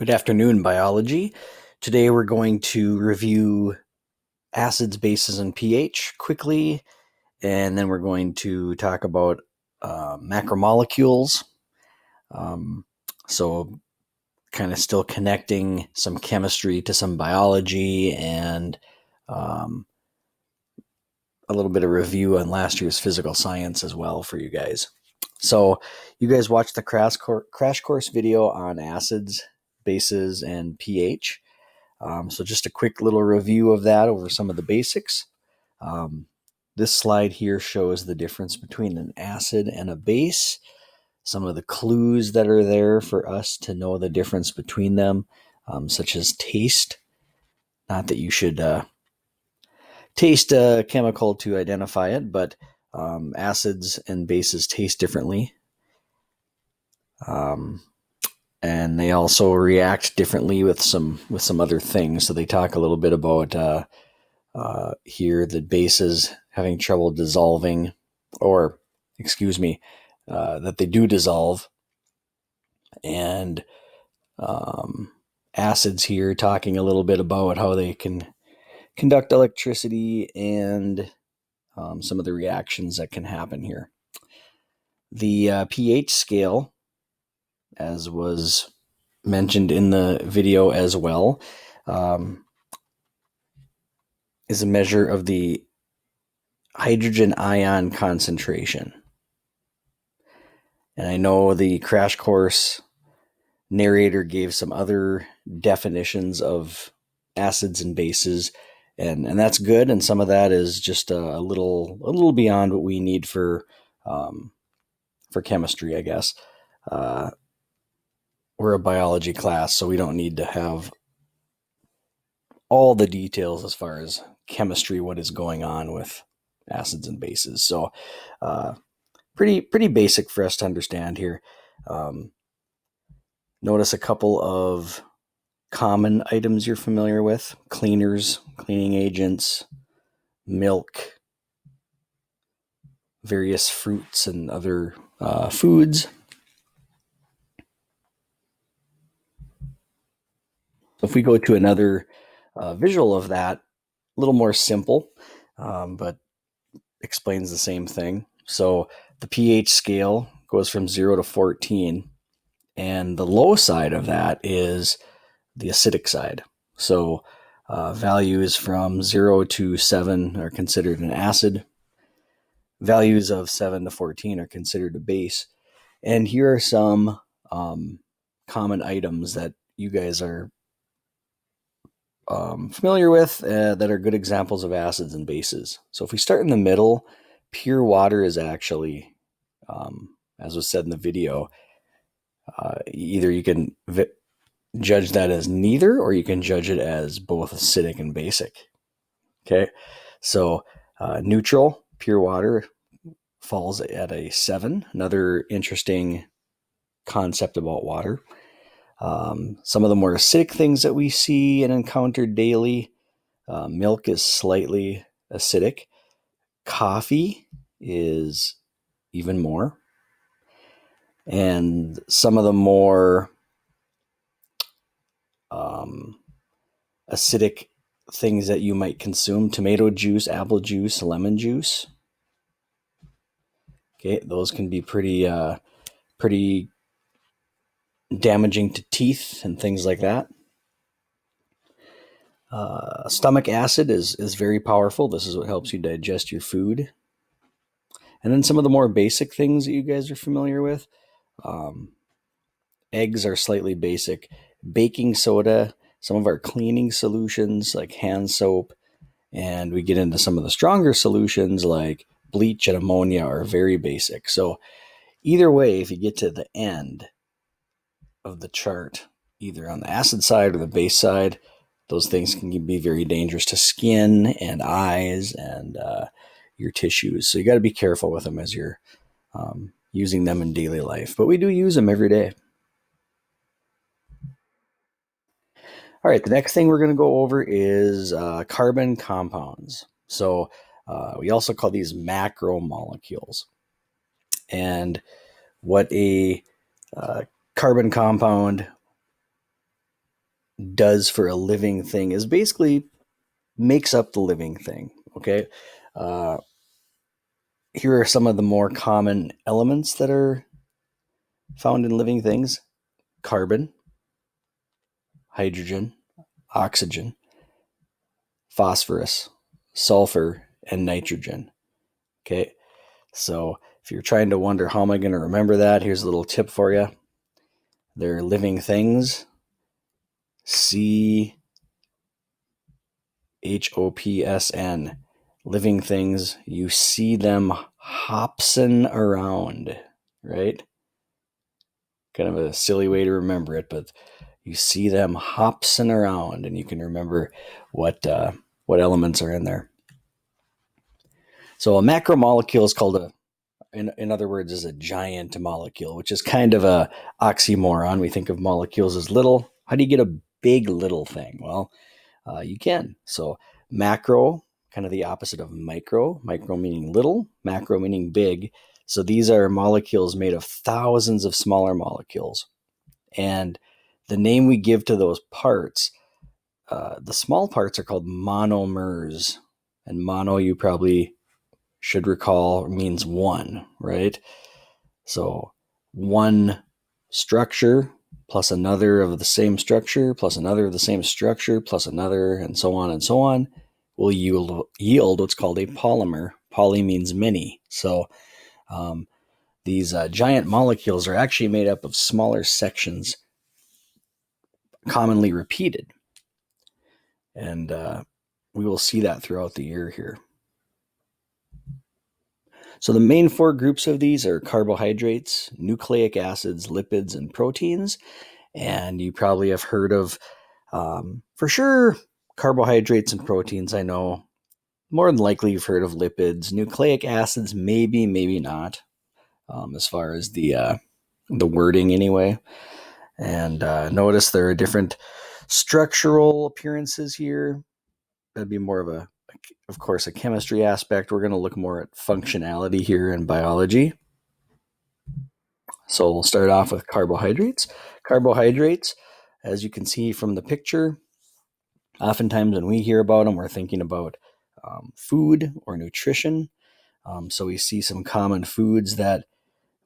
Good afternoon, biology. Today we're going to review acids, bases, and pH quickly, and then we're going to talk about macromolecules. So kind of still connecting some chemistry to some biology and a little bit of review on last year's physical science as well for you guys. So you guys watched the crash course video on acids, bases, and pH. So just a quick little review of that over some of the basics. This slide here shows the difference between an acid and a base, some of the clues that are there for us to know the difference between them, such as taste. Not that you should taste a chemical to identify it, but acids and bases taste differently. And they also react differently with some other things. So they talk a little bit about here the bases having trouble dissolving, or that they do dissolve, and acids here talking a little bit about how they can conduct electricity and some of the reactions that can happen here. The pH scale, as was mentioned in the video as well, is a measure of the hydrogen ion concentration. And I know the crash course narrator gave some other definitions of acids and bases, and that's good. And some of that is just a little beyond what we need for chemistry, I guess. We're a biology class, so we don't need to have all the details as far as chemistry, what is going on with acids and bases. So pretty basic for us to understand here. Notice a couple of common items you're familiar with: cleaners, cleaning agents, milk, various fruits and other foods. If we go to another visual of that, a little more simple, but explains the same thing. So the pH scale goes from 0 to 14, and the low side of that is the acidic side. So values from 0 to 7 are considered an acid. Values of 7 to 14 are considered a base. And here are some common items that you guys are familiar with that are good examples of acids and bases. So if we start in the middle, pure water is actually, as was said in the video, either you can judge that as neither, or you can judge it as both acidic and basic. Okay, so neutral, pure water, falls at a 7. Another interesting concept about water. Some of the more acidic things that we see and encounter daily, milk is slightly acidic. Coffee is even more. And some of the more acidic things that you might consume: tomato juice, apple juice, lemon juice. Okay, those can be pretty damaging to teeth and things like that. Stomach acid is very powerful. This is what helps you digest your food. And then some of the more basic things that you guys are familiar with. Eggs are slightly basic. Baking soda, some of our cleaning solutions like hand soap, and we get into some of the stronger solutions like bleach and ammonia are very basic. So either way, if you get to the end of the chart, either on the acid side or the base side, those things can be very dangerous to skin and eyes and your tissues. So you got to be careful with them as you're using them in daily life. But we do use them every day. All right, the next thing we're going to go over is carbon compounds. So we also call these macromolecules. And what a carbon compound does for a living thing is basically makes up the living thing. Okay. Uh, Here are some of the more common elements that are found in living things: carbon, hydrogen, oxygen, phosphorus, sulfur, and nitrogen. Okay. So if you're trying to wonder how am I going to remember that, here's a little tip for you. They're living things. CHOPSN. Living things. You see them hopsin' around, right? Kind of a silly way to remember it, but you see them hopsin' around, and you can remember what elements are in there. So a macromolecule is called in other words, is a giant molecule, which is kind of a oxymoron. We think of molecules as little. How do you get a big little thing? Well, you can. So macro, kind of the opposite of micro. Micro meaning little, macro meaning big. So these are molecules made of thousands of smaller molecules. And the name we give to those parts, the small parts are called monomers. And mono, you probably should recall, means one, right? So one structure plus another of the same structure plus another of the same structure plus another, and so on will yield what's called a polymer. Poly means many. So these giant molecules are actually made up of smaller sections commonly repeated. And we will see that throughout the year here. So the main four groups of these are carbohydrates, nucleic acids, lipids, and proteins. And you probably have heard of, for sure, carbohydrates and proteins. I know more than likely you've heard of lipids. Nucleic acids, maybe, maybe not, as far as the wording anyway. And notice there are different structural appearances here. That'd be more of course, a chemistry aspect. We're going to look more at functionality here in biology. So we'll start off with carbohydrates. Carbohydrates, as you can see from the picture, oftentimes when we hear about them, we're thinking about food or nutrition. So we see some common foods that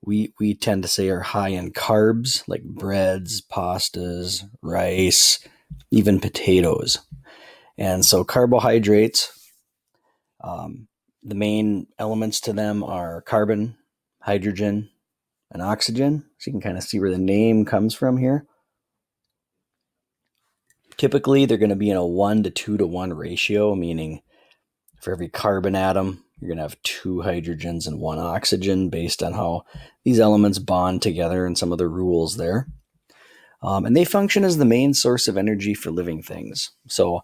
we tend to say are high in carbs, like breads, pastas, rice, even potatoes. And so carbohydrates, the main elements to them are carbon, hydrogen, and oxygen. So you can kind of see where the name comes from here. Typically, they're going to be in a 1 to 2 to 1 ratio, meaning for every carbon atom, you're going to have 2 hydrogens and 1 oxygen based on how these elements bond together and some of the rules there. And they function as the main source of energy for living things. So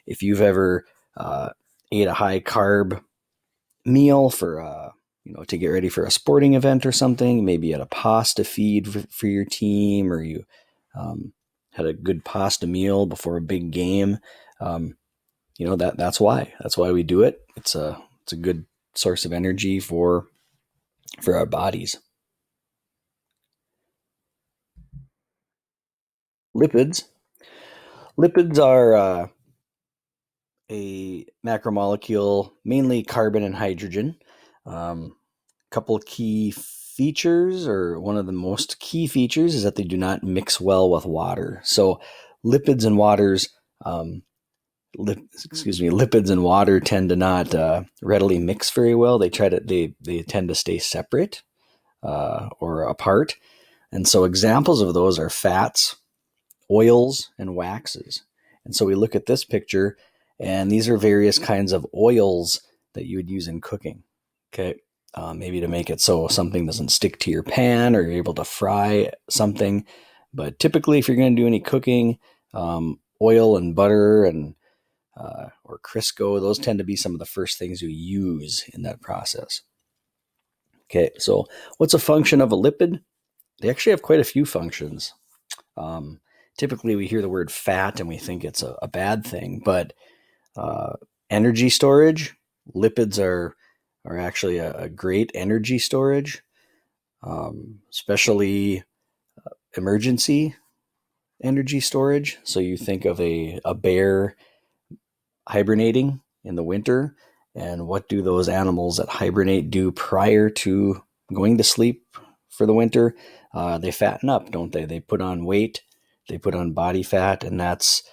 if you've ever ate a high carb meal for to get ready for a sporting event or something, maybe at a pasta feed for your team, or you had a good pasta meal before a big game, that's why we do it. It's a good source of energy for our bodies. Lipids are a macromolecule, mainly carbon and hydrogen. Couple key features, or one of the most key features, is that they do not mix well with water. So lipids and waters, lipids and water tend to not readily mix very well. They tend to stay separate or apart. And so examples of those are fats, oils, and waxes. And so we look at this picture, and these are various kinds of oils that you would use in cooking. Okay. Maybe to make it so something doesn't stick to your pan, or you're able to fry something. But typically, if you're going to do any cooking, oil and butter and or Crisco, those tend to be some of the first things you use in that process. Okay, so what's a function of a lipid? They actually have quite a few functions. Typically, we hear the word fat and we think it's a bad thing, but energy storage, lipids are actually a great energy storage, especially emergency energy storage. So you think of a bear hibernating in the winter, and what do those animals that hibernate do prior to going to sleep for the winter? They fatten up, don't they? They put on weight, they put on body fat, and that's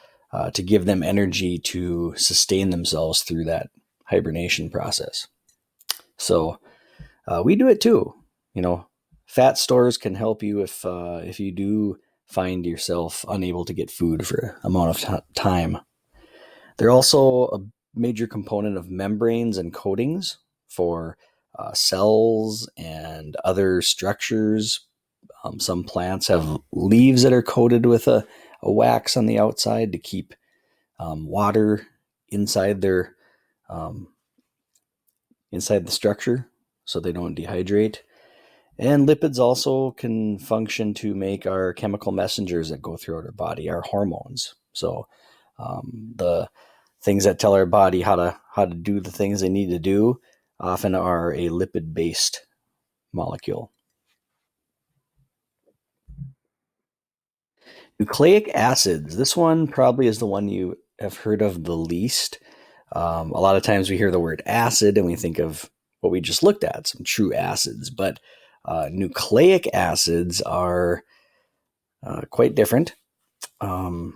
to give them energy to sustain themselves through that hibernation process. So we do it too. Fat stores can help you if you do find yourself unable to get food for an amount of time. They're also a major component of membranes and coatings for cells and other structures. Some plants have leaves that are coated with a wax on the outside to keep water inside their inside the structure so they don't dehydrate. And lipids also can function to make our chemical messengers that go throughout our body, our hormones. So the things that tell our body how to do the things they need to do often are a lipid-based molecule. Nucleic acids. This one probably is the one you have heard of the least. A lot of times we hear the word acid and we think of what we just looked at, some true acids. But nucleic acids are quite different. And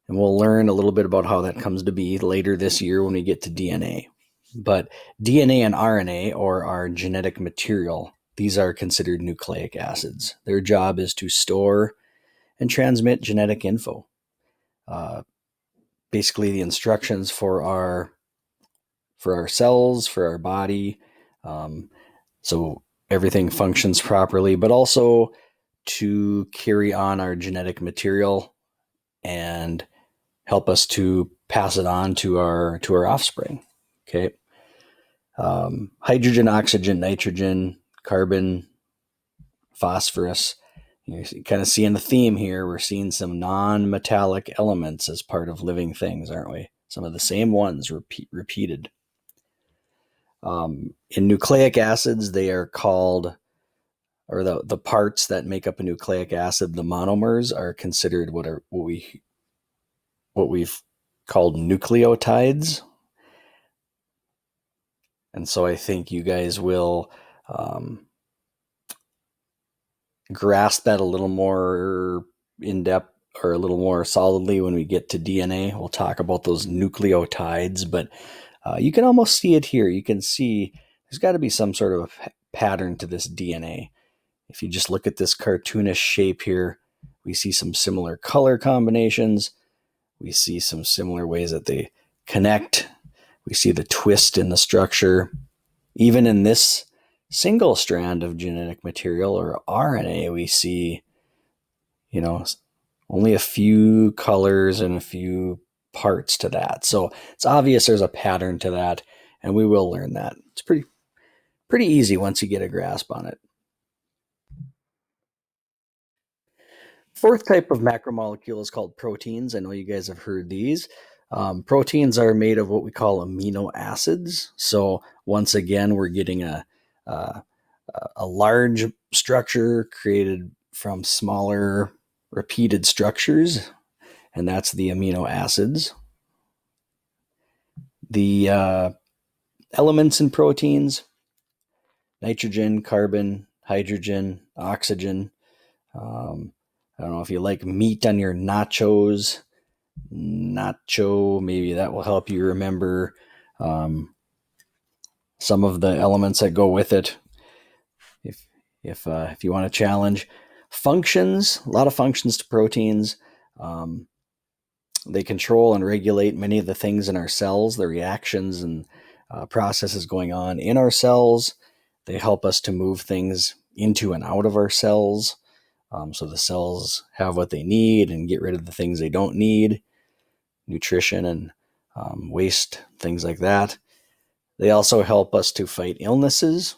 we'll learn a little bit about how that comes to be later this year when we get to DNA. But DNA and RNA, or our genetic material, these are considered nucleic acids. Their job is to store and transmit genetic info. Basically, the instructions for our cells, for our body, so everything functions properly, but also to carry on our genetic material and help us to pass it on to our offspring. Okay. Hydrogen, oxygen, nitrogen, carbon, phosphorus. You kind of seeing the theme here. We're seeing some non-metallic elements as part of living things, aren't we? Some of the same ones repeated. In nucleic acids, they are called, or the parts that make up a nucleic acid, the monomers, are considered what we've called nucleotides. And so I think you guys will grasp that a little more in depth or a little more solidly when we get to DNA. We'll talk about those nucleotides, but you can almost see it here. You can see there's got to be some sort of a pattern to this DNA. If you just look at this cartoonish shape here, we see some similar color combinations. We see some similar ways that they connect. We see the twist in the structure. Even in this single strand of genetic material, or RNA, we see, only a few colors and a few parts to that. So it's obvious there's a pattern to that, and we will learn that. It's pretty easy once you get a grasp on it. Fourth type of macromolecule is called proteins. I know you guys have heard these. Proteins are made of what we call amino acids. So once again, we're getting a large structure created from smaller repeated structures, and that's the amino acids. The elements in proteins: nitrogen, carbon, hydrogen, oxygen. I don't know if you like meat on your nachos. Nacho, maybe that will help you remember some of the elements that go with it. If you want to challenge functions, a lot of functions to proteins. They control and regulate many of the things in our cells, the reactions and processes going on in our cells. They help us to move things into and out of our cells. So the cells have what they need and get rid of the things they don't need, nutrition and waste, things like that. They also help us to fight illnesses,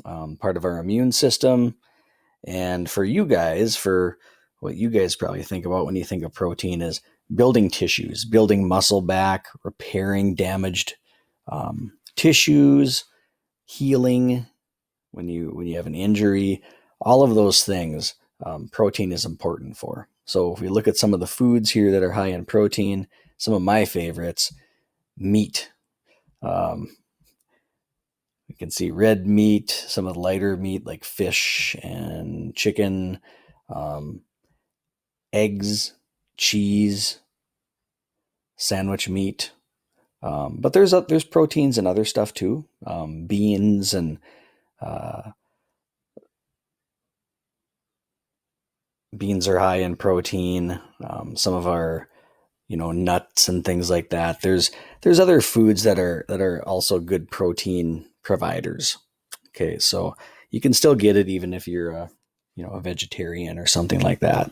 part of our immune system. And for you guys, for what you guys probably think about when you think of protein is building tissues, building muscle back, repairing damaged tissues, healing when you have an injury. All of those things protein is important for. So if we look at some of the foods here that are high in protein, some of my favorites, meat. We can see red meat, some of the lighter meat like fish and chicken, eggs, cheese, sandwich meat. But there's proteins and other stuff too. Beans and beans are high in protein. Some of our nuts and things like that. There's other foods that are also good protein providers. Okay, so you can still get it even if you're a vegetarian or something like that.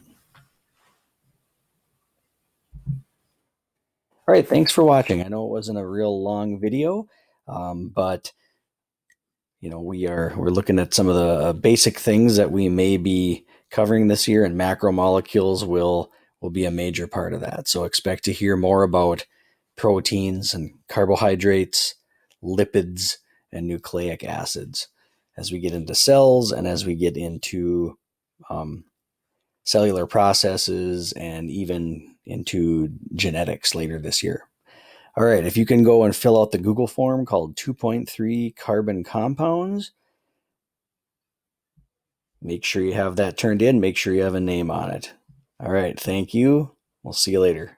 All right, thanks for watching. I know it wasn't a real long video, but we're looking at some of the basic things that we may be covering this year, and macromolecules will be a major part of that. So expect to hear more about proteins and carbohydrates, lipids, and nucleic acids as we get into cells and as we get into cellular processes and even into genetics later this year. All right, if you can go and fill out the Google form called 2.3 carbon compounds, make sure you have that turned in. Make sure you have a name on it. All right, thank you. We'll see you later.